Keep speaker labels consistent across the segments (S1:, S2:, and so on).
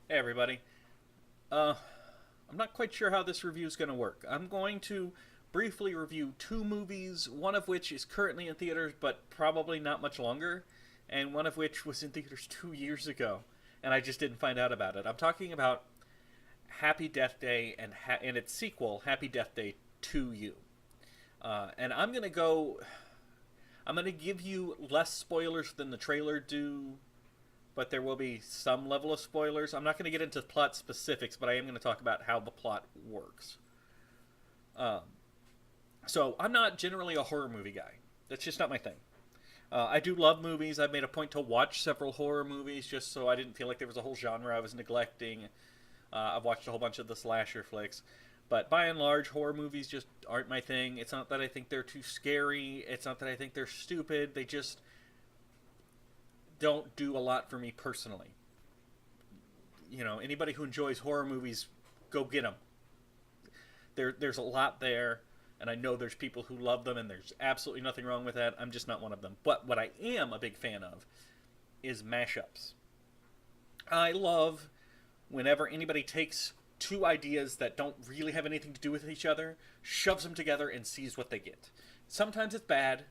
S1: Hey everybody. Uh, I'm not quite sure how this review is going to work. I'm going to briefly review two movies, one of which is currently in theaters but probably not much longer, and one of which was in theaters 2 years ago, and I just didn't find out about it. I'm talking about Happy Death Day and its sequel, Happy Death Day to You. And I'm going to go. I'm going to give you less spoilers than the trailer do, but there will be some level of spoilers. I'm not going to get into plot specifics, but I am going to talk about how the plot works. Um, so I'm not generally a horror movie guy. That's just not my thing. I do love movies. I've made a point to watch several horror movies just so I didn't feel like there was a whole genre I was neglecting. I've watched a whole bunch of the slasher flicks. But by and large, horror movies just aren't my thing. It's not that I think they're too scary. It's not that I think they're stupid. They just don't do a lot for me personally. Anybody who enjoys horror movies, go get them. There's a lot there, and I know there's people who love them, and there's absolutely nothing wrong with that. I'm just not one of them. But what I am a big fan of is mashups. I love whenever anybody takes two ideas that don't really have anything to do with each other, shoves them together, and sees what they get. Sometimes it's bad,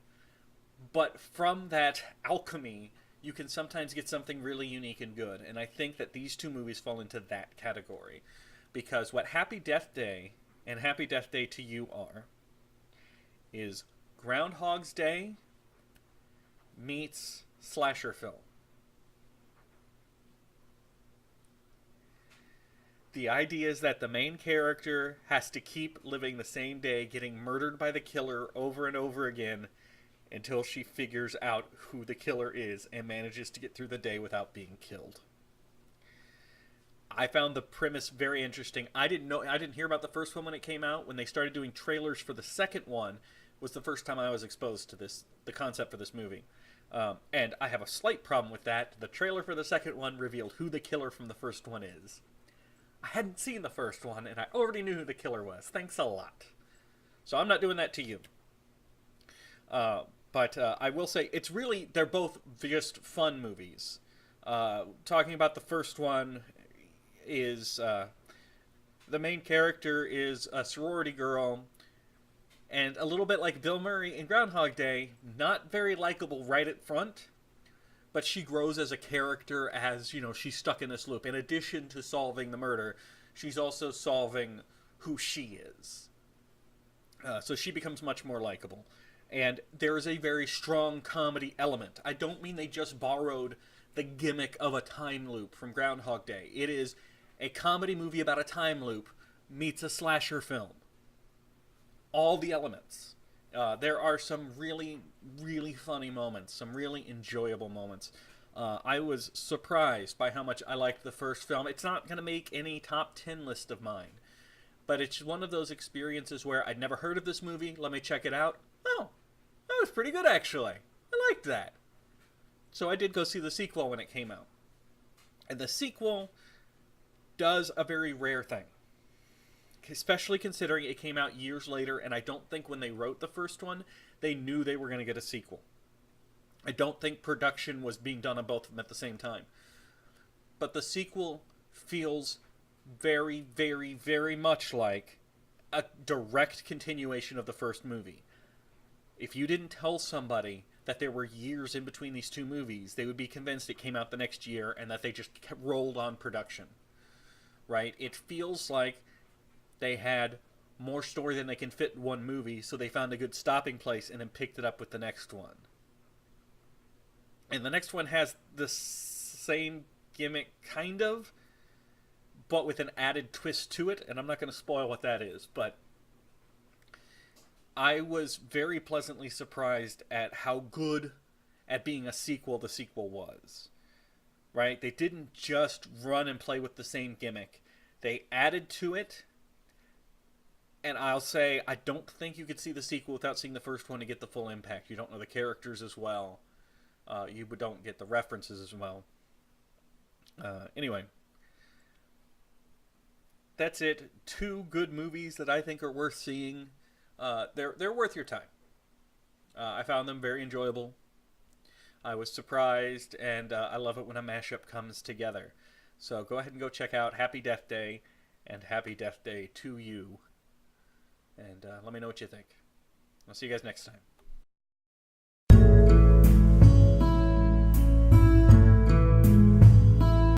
S1: but from that alchemy, you can sometimes get something really unique and good. And I think that these two movies fall into that category. Because what Happy Death Day and Happy Death Day to You are is Groundhog's Day meets slasher film. The idea is that the main character has to keep living the same day, getting murdered by the killer over and over again until she figures out who the killer is and manages to get through the day without being killed. I found the premise very interesting. I didn't hear about the first one when it came out. When they started doing trailers for the second one was the first time I was exposed to the concept for this movie. And I have a slight problem with that. The trailer for the second one revealed who the killer from the first one is. I hadn't seen the first one, and I already knew who the killer was. Thanks a lot. So I'm not doing that to you. But I will say they're both just fun movies. Talking about the first one is the main character is a sorority girl, and a little bit like Bill Murray in Groundhog Day, not very likable right at front, but she grows as a character as, she's stuck in this loop. In addition to solving the murder, she's also solving who she is. So she becomes much more likable. And there is a very strong comedy element. I don't mean they just borrowed the gimmick of a time loop from Groundhog Day. It is a comedy movie about a time loop meets a slasher film. All the elements. There are some really, really funny moments, some really enjoyable moments. I was surprised by how much I liked the first film. It's not going to make any top 10 list of mine, but it's one of those experiences where I'd never heard of this movie. Let me check it out. Oh, that was pretty good, actually. I liked that. So I did go see the sequel when it came out. And the sequel does a very rare thing, especially considering it came out years later, and I don't think when they wrote the first one, they knew they were going to get a sequel. I don't think production was being done on both of them at the same time. But the sequel feels very, very, very much like a direct continuation of the first movie. If you didn't tell somebody that there were years in between these two movies, they would be convinced it came out the next year and that they just rolled on production. Right? It feels like they had more story than they can fit in one movie, so they found a good stopping place and then picked it up with the next one. And the next one has the same gimmick, kind of, but with an added twist to it, and I'm not going to spoil what that is, but I was very pleasantly surprised at how good at being a sequel the sequel was. Right? They didn't just run and play with the same gimmick. They added to it, and I'll say I don't think you could see the sequel without seeing the first one to get the full impact. You don't know the characters as well. You don't get the references as well. Anyway, that's it. Two good movies that I think are worth seeing. They're worth your time. I found them very enjoyable. I was surprised, and I love it when a mashup comes together. So go ahead and go check out Happy Death Day and Happy Death Day to You. And let me know what you think. I'll see you guys next time.